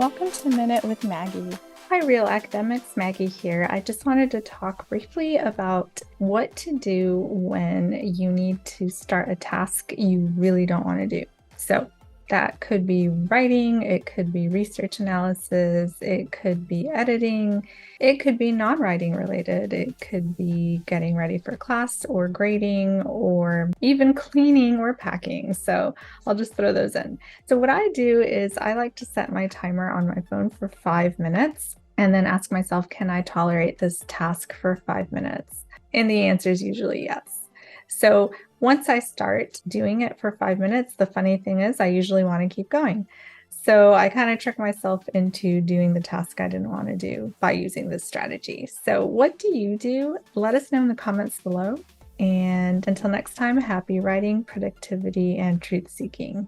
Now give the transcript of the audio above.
Welcome to Minute with Maggie. Hi, Real Academics. Maggie here. I just wanted to talk briefly about what to do when you need to start a task you really don't want to do. So that could be writing, it could be research analysis, it could be editing, it could be non-writing related, it could be getting ready for class or grading or even cleaning or packing. So I'll just throw those in. So what I do is I like to set my timer on my phone for 5 minutes and then ask myself, can I tolerate this task for 5 minutes? And the answer is usually yes. So once I start doing it for 5 minutes, the funny thing is I usually want to keep going. So I kind of trick myself into doing the task I didn't want to do by using this strategy. So what do you do? Let us know in the comments below. And until next time, happy writing, productivity, and truth seeking.